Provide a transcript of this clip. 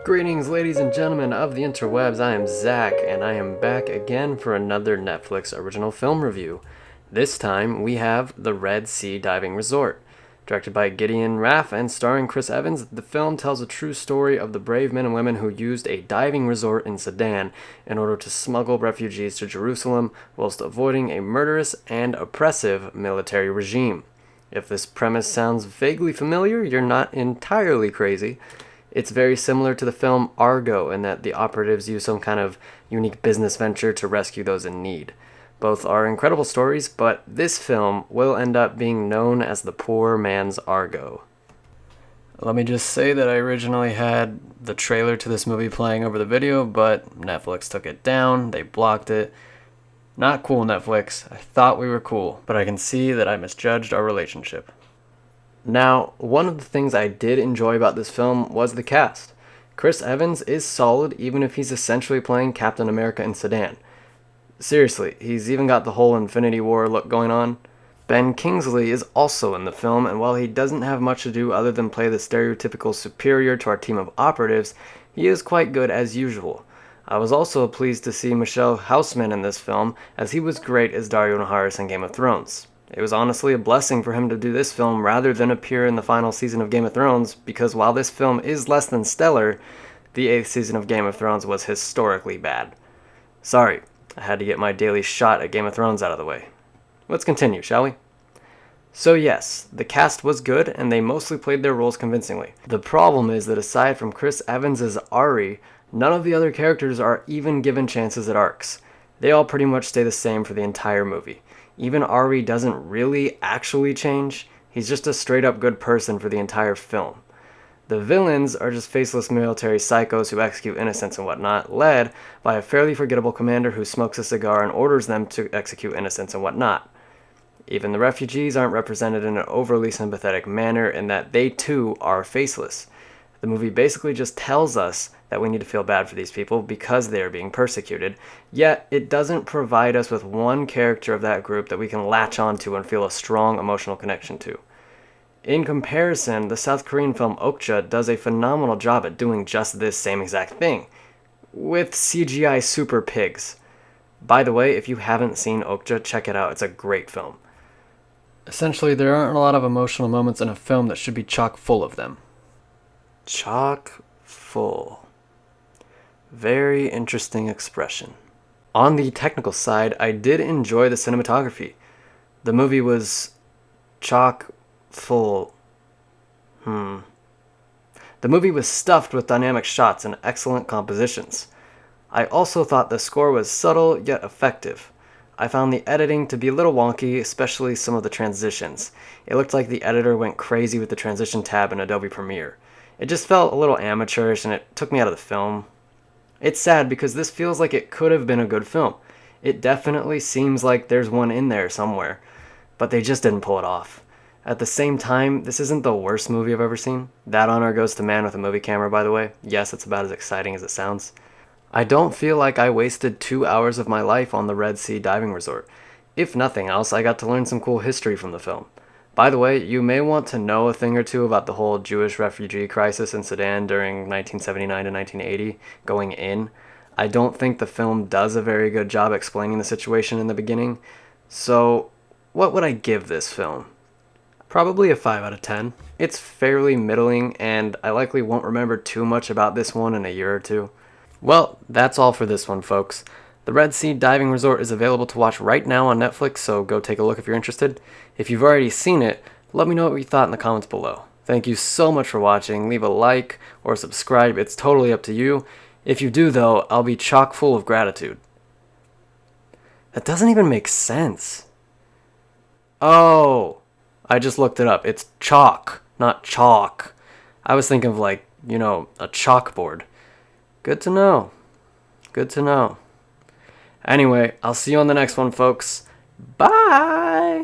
Greetings, ladies and gentlemen of the interwebs. I am Zach, and I am back again for another Netflix original film review. This time, we have The Red Sea Diving Resort. Directed by Gideon Raff and starring Chris Evans, the film tells a true story of the brave men and women who used a diving resort in Sudan in order to smuggle refugees to Jerusalem whilst avoiding a murderous and oppressive military regime. If this premise sounds vaguely familiar, you're not entirely crazy. It's very similar to the film Argo in that the operatives use some kind of unique business venture to rescue those in need. Both are incredible stories, but this film will end up being known as the poor man's Argo. Let me just say that I originally had the trailer to this movie playing over the video, but Netflix took it down, they blocked it. Not cool, Netflix. I thought we were cool, but I can see that I misjudged our relationship. Now, one of the things I did enjoy about this film was the cast. Chris Evans is solid even if he's essentially playing Captain America in Sudan. Seriously, he's even got the whole Infinity War look going on. Ben Kingsley is also in the film, and while he doesn't have much to do other than play the stereotypical superior to our team of operatives, he is quite good as usual. I was also pleased to see Michelle Houseman in this film, as he was great as Dario Naharis in Game of Thrones. It was honestly a blessing for him to do this film rather than appear in the final season of Game of Thrones, because while this film is less than stellar, the 8th season of Game of Thrones was historically bad. Sorry, I had to get my daily shot at Game of Thrones out of the way. Let's continue, shall we? So yes, the cast was good, and they mostly played their roles convincingly. The problem is that aside from Chris Evans as Ari, none of the other characters are even given chances at arcs. They all pretty much stay the same for the entire movie. Even Ari doesn't really actually change. He's just a straight up good person for the entire film. The villains are just faceless military psychos who execute innocents and whatnot, led by a fairly forgettable commander who smokes a cigar and orders them to execute innocents and whatnot. Even the refugees aren't represented in an overly sympathetic manner in that they too are faceless. The movie basically just tells us that we need to feel bad for these people because they are being persecuted, yet it doesn't provide us with one character of that group that we can latch onto and feel a strong emotional connection to. In comparison, the South Korean film Okja does a phenomenal job at doing just this same exact thing, with CGI super pigs. By the way, if you haven't seen Okja, check it out, it's a great film. Essentially, there aren't a lot of emotional moments in a film that should be chock full of them. Chock full. Very interesting expression. On the technical side, I did enjoy the cinematography. The movie was chock full. The movie was stuffed with dynamic shots and excellent compositions. I also thought the score was subtle yet effective. I found the editing to be a little wonky, especially some of the transitions. It looked like the editor went crazy with the transition tab in Adobe Premiere. It just felt a little amateurish and it took me out of the film. It's sad because this feels like it could have been a good film. It definitely seems like there's one in there somewhere, but they just didn't pull it off. At the same time, this isn't the worst movie I've ever seen. That honor goes to Man with a Movie Camera, by the way. Yes, it's about as exciting as it sounds. I don't feel like I wasted 2 hours of my life on the Red Sea Diving Resort. If nothing else, I got to learn some cool history from the film. By the way, you may want to know a thing or two about the whole Jewish refugee crisis in Sudan during 1979 to 1980 going in. I don't think the film does a very good job explaining the situation in the beginning. So, what would I give this film? Probably a 5 out of 10. It's fairly middling, and I likely won't remember too much about this one in a year or two. Well, that's all for this one, folks. The Red Sea Diving Resort is available to watch right now on Netflix, so go take a look if you're interested. If you've already seen it, let me know what you thought in the comments below. Thank you so much for watching. Leave a like or subscribe. It's totally up to you. If you do, though, I'll be chock full of gratitude. That doesn't even make sense. Oh, I just looked it up. It's chalk, not chalk. I was thinking of a chalkboard. Good to know. Good to know. Anyway, I'll see you on the next one, folks. Bye!